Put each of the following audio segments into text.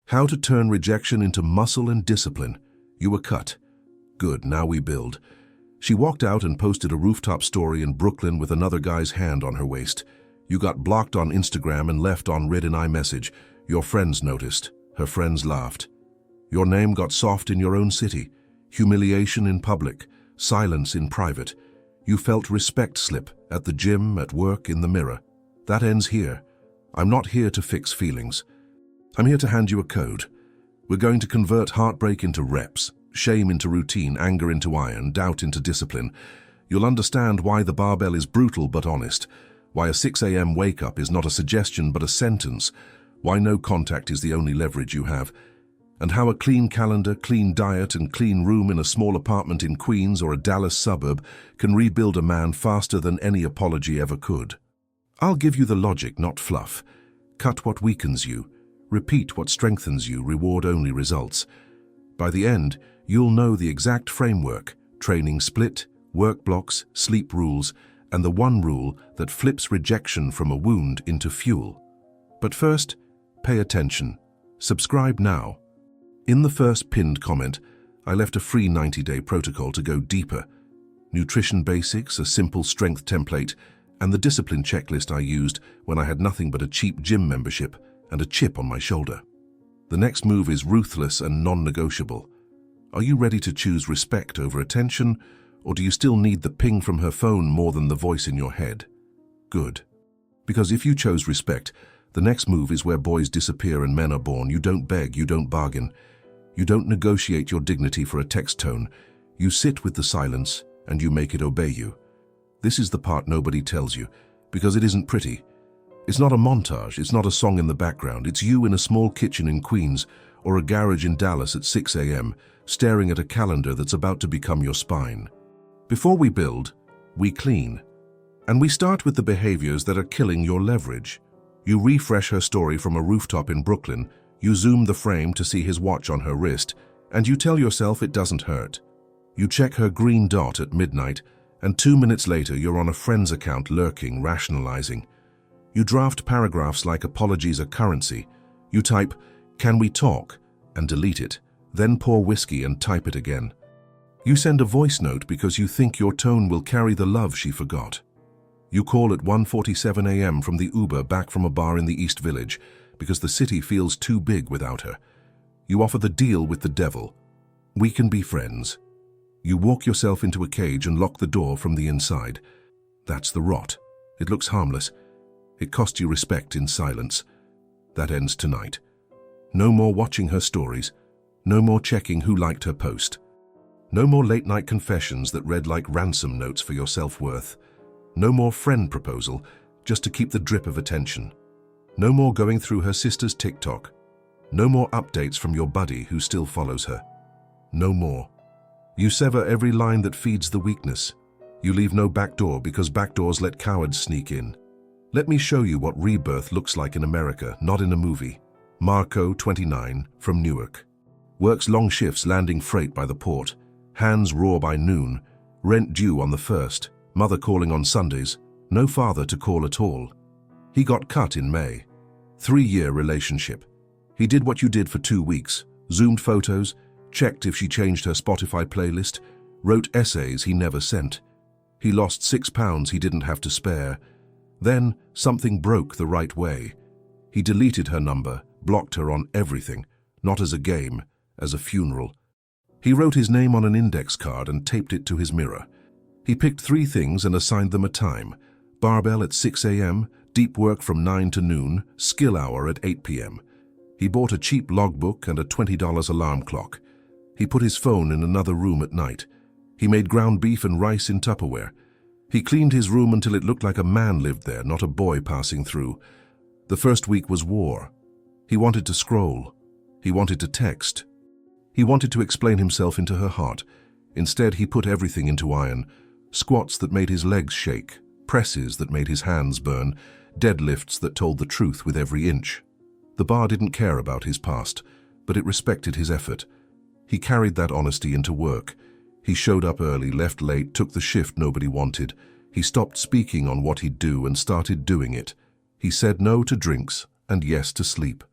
How to turn rejection into muscle and discipline. You were cut. Good, now we build. She walked out and posted a rooftop story in Brooklyn with another guy's hand on her waist. You got blocked on Instagram and left on read in iMessage. Your friends noticed. Her friends laughed. Your name got soft in your own city. Humiliation in public. Silence in private. You felt respect slip at the gym, at work, in the mirror. That ends here. I'm not here to fix feelings. I'm here to hand you a code. We're going to convert heartbreak into reps, shame into routine, anger into iron, doubt into discipline. You'll understand why the barbell is brutal but honest, why a 6 a.m. wake-up is not a suggestion but a sentence, why no contact is the only leverage you have, and how a clean calendar, clean diet, and clean room in a small apartment in Queens or a Dallas suburb can rebuild a man faster than any apology ever could. I'll give you the logic, not fluff. Cut what weakens you. Repeat what strengthens you, reward only results. By the end, you'll know the exact framework, training split, work blocks, sleep rules, and the one rule that flips rejection from a wound into fuel. But first, pay attention. Subscribe now. In the first pinned comment, I left a free 90-day protocol to go deeper. Nutrition basics, a simple strength template, and the discipline checklist I used when I had nothing but a cheap gym membership and a chip on my shoulder. The next move is ruthless and non-negotiable. Are you ready to choose respect over attention, or do you still need the ping from her phone more than the voice in your head? Good. Because if you chose respect, the next move is where boys disappear and men are born. You don't beg, you don't bargain. You don't negotiate your dignity for a text tone. You sit with the silence and you make it obey you. This is the part nobody tells you, because it isn't pretty. It's not a montage, it's not a song in the background. It's you in a small kitchen in Queens or a garage in Dallas at 6 a.m., staring at a calendar that's about to become your spine. Before we build, we clean. And we start with the behaviors that are killing your leverage. You refresh her story from a rooftop in Brooklyn, you zoom the frame to see his watch on her wrist, and you tell yourself it doesn't hurt. You check her green dot at midnight, and 2 minutes later you're on a friend's account lurking, rationalizing. You draft paragraphs like apologies are currency. You type, "Can we talk?" and delete it, then pour whiskey and type it again. You send a voice note because you think your tone will carry the love she forgot. You call at 1:47 a.m. from the Uber back from a bar in the East Village because the city feels too big without her. You offer the deal with the devil. We can be friends. You walk yourself into a cage and lock the door from the inside. That's the rot. It looks harmless. It cost you respect in silence. That ends tonight. No more watching her stories. No more checking who liked her post. No more late-night confessions that read like ransom notes for your self-worth. No more friend proposal, just to keep the drip of attention. No more going through her sister's TikTok. No more updates from your buddy who still follows her. No more. You sever every line that feeds the weakness. You leave no backdoor because backdoors let cowards sneak in. Let me show you what rebirth looks like in America, not in a movie. Marco, 29, from Newark. Works long shifts landing freight by the port. Hands raw by noon. Rent due on the 1st. Mother calling on Sundays. No father to call at all. He got cut in May. 3-year relationship. He did what you did for 2 weeks. Zoomed photos, checked if she changed her Spotify playlist, wrote essays he never sent. He lost 6 pounds he didn't have to spare. Then something broke the right way. He deleted her number, blocked her on everything, not as a game, as a funeral. He wrote his name on an index card and taped it to his mirror. He picked 3 things and assigned them a time. Barbell at 6 a.m., deep work from 9 to noon, skill hour at 8 p.m. He bought a cheap logbook and a $20 alarm clock. He put his phone in another room at night. He made ground beef and rice in Tupperware. He cleaned his room until it looked like a man lived there, not a boy passing through. The first week was war. He wanted to scroll. He wanted to text. He wanted to explain himself into her heart. Instead, he put everything into iron. Squats that made his legs shake, presses that made his hands burn, deadlifts that told the truth with every inch. The bar didn't care about his past, but it respected his effort. He carried that honesty into work. He showed up early, left late, took the shift nobody wanted. He stopped speaking on what he'd do and started doing it. He said no to drinks and yes to sleep.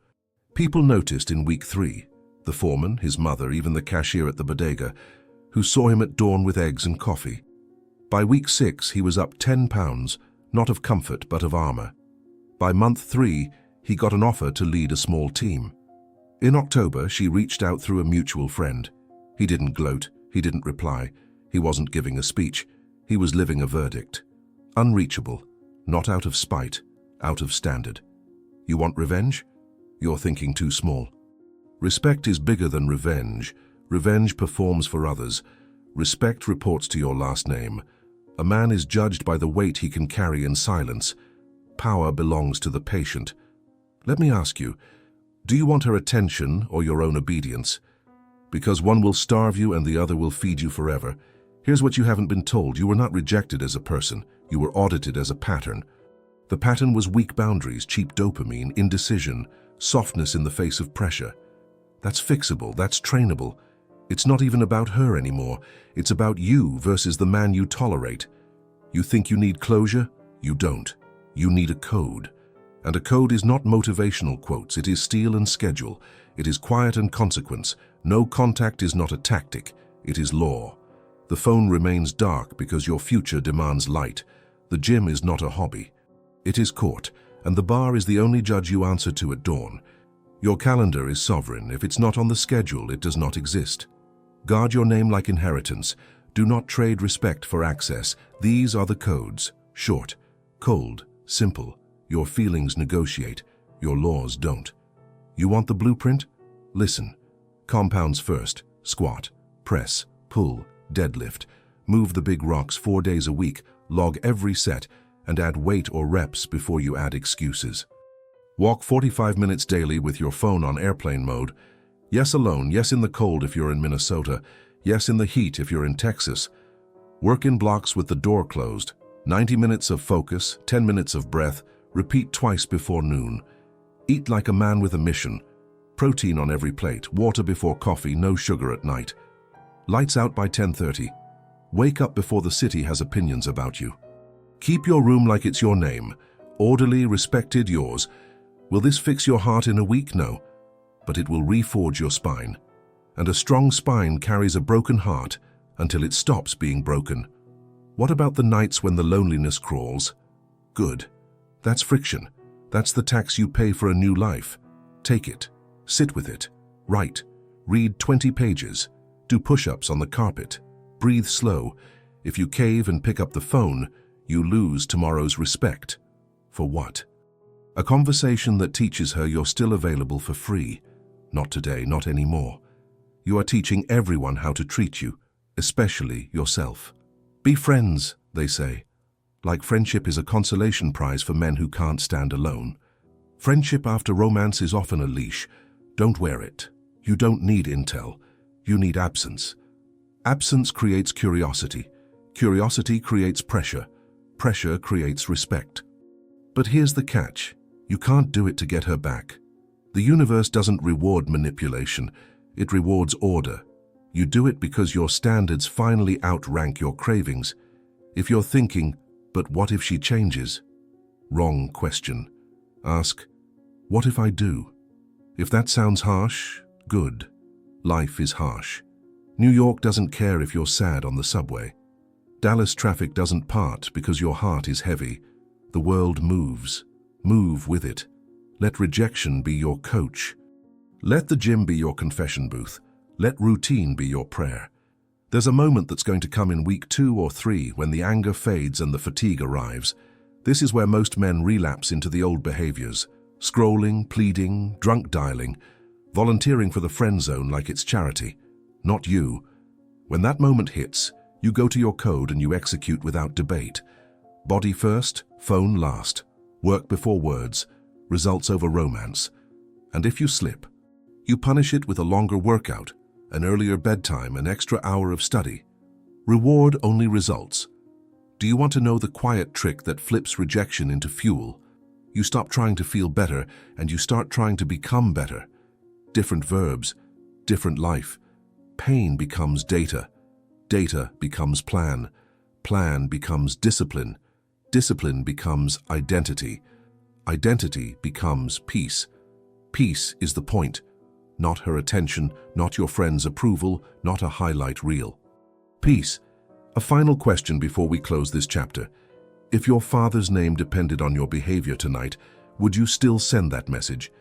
People noticed in week 3, the foreman, his mother, even the cashier at the bodega, who saw him at dawn with eggs and coffee. By week 6, he was up 10 pounds, not of comfort but of armor. By month 3, he got an offer to lead a small team. In October, she reached out through a mutual friend. He didn't gloat, he didn't reply, he wasn't giving a speech, he was living a verdict. Unreachable, not out of spite, out of standard. You want revenge? You're thinking too small. Respect is bigger than revenge. Revenge performs for others. Respect reports to your last name. A man is judged by the weight he can carry in silence. Power belongs to the patient. Let me ask you, do you want her attention or your own obedience? Because one will starve you and the other will feed you forever. Here's what you haven't been told. You were not rejected as a person. You were audited as a pattern. The pattern was weak boundaries, cheap dopamine, indecision, softness in the face of pressure. That's fixable, that's trainable. It's not even about her anymore. It's about you versus the man you tolerate. You think you need closure? You don't. You need a code. And a code is not motivational quotes. It is steel and schedule. It is quiet and consequence. No contact is not a tactic. It is law. The phone remains dark because your future demands light. The gym is not a hobby. It is court, and the bar is the only judge you answer to at dawn. Your calendar is sovereign. If it's not on the schedule, it does not exist. Guard your name like inheritance. Do not trade respect for access. These are the codes. Short, cold, simple. Your feelings negotiate. Your laws don't. You want the blueprint? Listen. Compounds first. Squat, press, pull, deadlift. Move the big rocks 4 days a week. Log every set and add weight or reps before you add excuses. Walk 45 minutes daily with your phone on airplane mode. Yes, alone. Yes, in the cold if you're in Minnesota. Yes, in the heat if you're in Texas. Work in blocks with the door closed. 90 minutes of focus, 10 minutes of breath. Repeat twice before noon. Eat like a man with a mission. Protein on every plate, water before coffee, no sugar at night. Lights out by 10:30. Wake up before the city has opinions about you. Keep your room like it's your name. Orderly, respected, yours. Will this fix your heart in a week? No. But it will reforge your spine. And a strong spine carries a broken heart until it stops being broken. What about the nights when the loneliness crawls? Good. That's friction. That's the tax you pay for a new life. Take it. Sit with it. Write. Read 20 pages. Do push-ups on the carpet. Breathe slow. If you cave and pick up the phone, you lose tomorrow's respect. For what? A conversation that teaches her you're still available for free. Not today, not anymore. You are teaching everyone how to treat you, especially yourself. Be friends, they say. Like friendship is a consolation prize for men who can't stand alone. Friendship after romance is often a leash. Don't wear it. You don't need intel. You need absence. Absence creates curiosity. Curiosity creates pressure. Pressure creates respect. But here's the catch. You can't do it to get her back. The universe doesn't reward manipulation. It rewards order. You do it because your standards finally outrank your cravings. If you're thinking, but what if she changes? Wrong question. Ask, what if I do? If that sounds harsh, good. Life is harsh. New York doesn't care if you're sad on the subway. Dallas traffic doesn't part because your heart is heavy. The world moves. Move with it. Let rejection be your coach. Let the gym be your confession booth. Let routine be your prayer. There's a moment that's going to come in week 2 or 3 when the anger fades and the fatigue arrives. This is where most men relapse into the old behaviors. Scrolling, pleading, drunk dialing, volunteering for the friend zone like it's charity. Not you. When that moment hits, you go to your code and you execute without debate. Body first, phone last. Work before words. Results over romance. And if you slip, you punish it with a longer workout, an earlier bedtime, an extra hour of study. Reward only results. Do you want to know the quiet trick that flips rejection into fuel? You stop trying to feel better and you start trying to become better. Different verbs, different life. Pain becomes data. Data becomes plan. Plan becomes discipline. Discipline becomes identity. Identity becomes peace. Peace is the point, not her attention, not your friend's approval, not a highlight reel. Peace. A final question before we close this chapter. If your father's name depended on your behavior tonight, would you still send that message?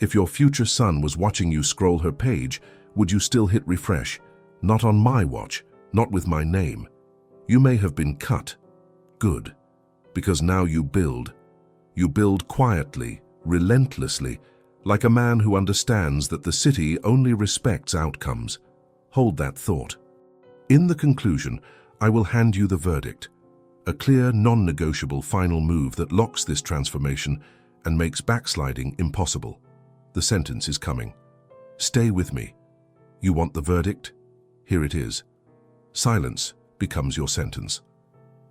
If your future son was watching you scroll her page, would you still hit refresh? Not on my watch, not with my name. You may have been cut. Good. Because now you build. You build quietly, relentlessly, like a man who understands that the city only respects outcomes. Hold that thought. In the conclusion, I will hand you the verdict. A clear, non-negotiable final move that locks this transformation and makes backsliding impossible. The sentence is coming. Stay with me. You want the verdict? Here it is. Silence becomes your sentence.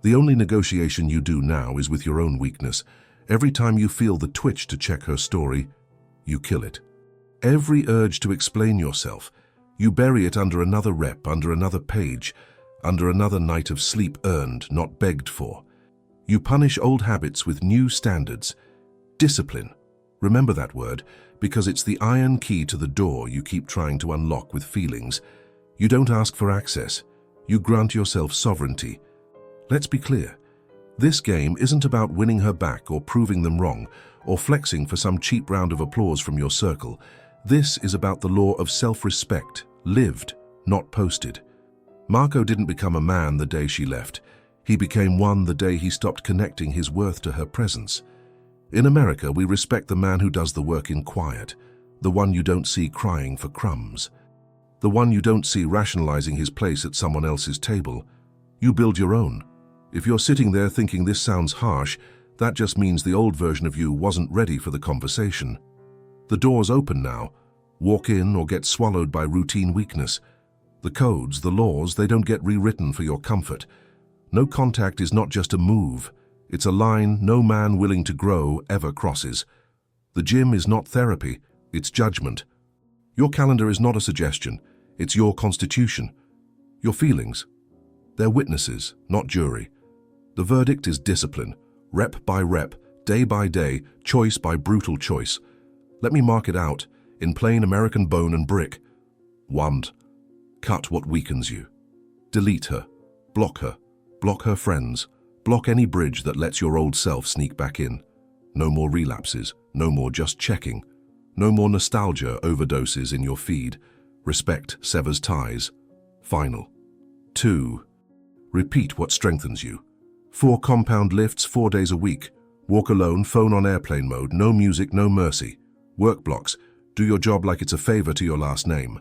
The only negotiation you do now is with your own weakness. Every time you feel the twitch to check her story, you kill it. Every urge to explain yourself, you bury it under another rep, under another page, under another night of sleep earned, not begged for. You punish old habits with new standards. Discipline. Remember that word, because it's the iron key to the door you keep trying to unlock with feelings. You don't ask for access. You grant yourself sovereignty. Let's be clear. This game isn't about winning her back or proving them wrong, or flexing for some cheap round of applause from your circle. This is about the law of self-respect, lived, not posted. Marco didn't become a man the day she left. He became one the day he stopped connecting his worth to her presence. In America, we respect the man who does the work in quiet, the one you don't see crying for crumbs, the one you don't see rationalizing his place at someone else's table. You build your own. If you're sitting there thinking this sounds harsh, that just means the old version of you wasn't ready for the conversation. The door's open now. Walk in or get swallowed by routine weakness. The codes, the laws, they don't get rewritten for your comfort. No contact is not just a move. It's a line no man willing to grow ever crosses. The gym is not therapy, it's judgment. Your calendar is not a suggestion, it's your constitution. Your feelings, they're witnesses, not jury. The verdict is discipline, rep by rep, day by day, choice by brutal choice. Let me mark it out, in plain American bone and brick. 1. Cut what weakens you. Delete her, block her friends, block any bridge that lets your old self sneak back in. No more relapses, no more just checking. No more nostalgia overdoses in your feed. Respect severs ties. Final. 2. Repeat what strengthens you. 4 compound lifts 4 days a week. Walk alone, phone on airplane mode, no music, no mercy. Work blocks. Do your job like it's a favor to your last name.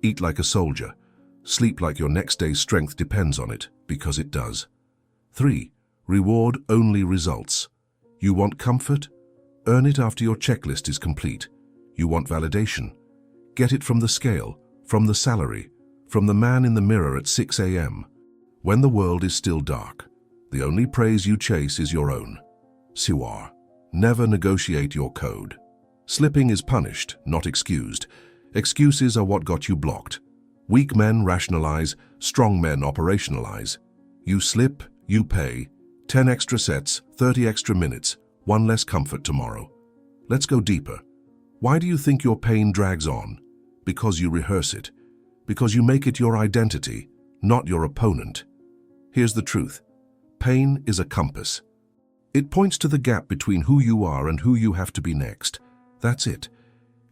Eat like a soldier. Sleep like your next day's strength depends on it, because it does. 3. Reward only results. You want comfort? Earn it after your checklist is complete. You want validation? Get it from the scale, from the salary, from the man in the mirror at 6 a.m. When the world is still dark, the only praise you chase is your own. Siwar. Never negotiate your code. Slipping is punished, not excused. Excuses are what got you blocked. Weak men rationalize, strong men operationalize. You slip, you pay. 10 extra sets, 30 extra minutes, 1 less comfort tomorrow. Let's go deeper. Why do you think your pain drags on? Because you rehearse it. Because you make it your identity, not your opponent. Here's the truth. Pain is a compass. It points to the gap between who you are and who you have to be next. That's it.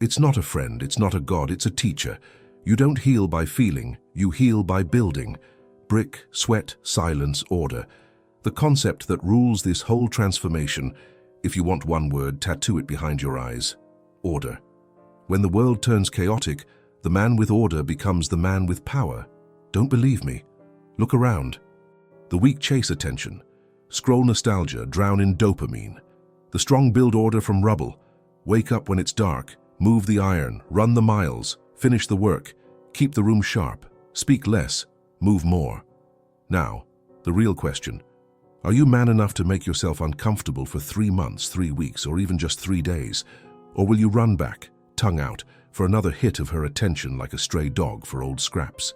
It's not a friend, it's not a god, it's a teacher. You don't heal by feeling, you heal by building. Brick, sweat, silence, order. The concept that rules this whole transformation, if you want one word, tattoo it behind your eyes. Order. When the world turns chaotic, the man with order becomes the man with power. Don't believe me? Look around. The weak chase attention. Scroll nostalgia, drown in dopamine. The strong build order from rubble. Wake up when it's dark, move the iron, run the miles, finish the work, keep the room sharp, speak less, move more. Now, the real question. Are you man enough to make yourself uncomfortable for 3 months, 3 weeks, or even just 3 days? Or will you run back, tongue out, for another hit of her attention like a stray dog for old scraps?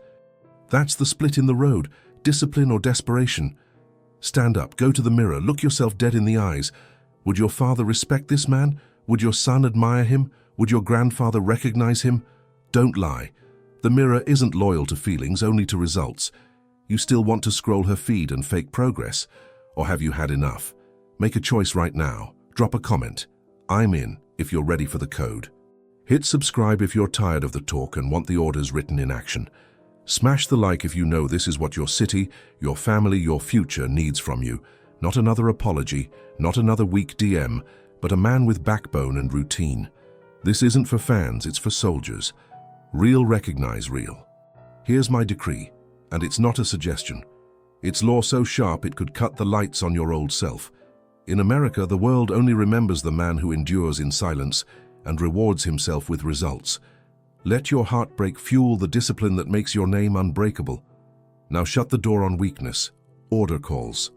That's the split in the road, discipline or desperation. Stand up, go to the mirror, look yourself dead in the eyes. Would your father respect this man? Would your son admire him? Would your grandfather recognize him? Don't lie. The mirror isn't loyal to feelings, only to results. You still want to scroll her feed and fake progress? Or have you had enough? Make a choice right now. Drop a comment. I'm in if you're ready for the code. Hit subscribe if you're tired of the talk and want the orders written in action. Smash the like if you know this is what your city, your family, your future needs from you. Not another apology, not another weak DM, but a man with backbone and routine. This isn't for fans, it's for soldiers. Real recognize real. Here's my decree, and it's not a suggestion. It's law so sharp it could cut the lights on your old self. In America, the world only remembers the man who endures in silence and rewards himself with results. Let your heartbreak fuel the discipline that makes your name unbreakable. Now shut the door on weakness. Order calls.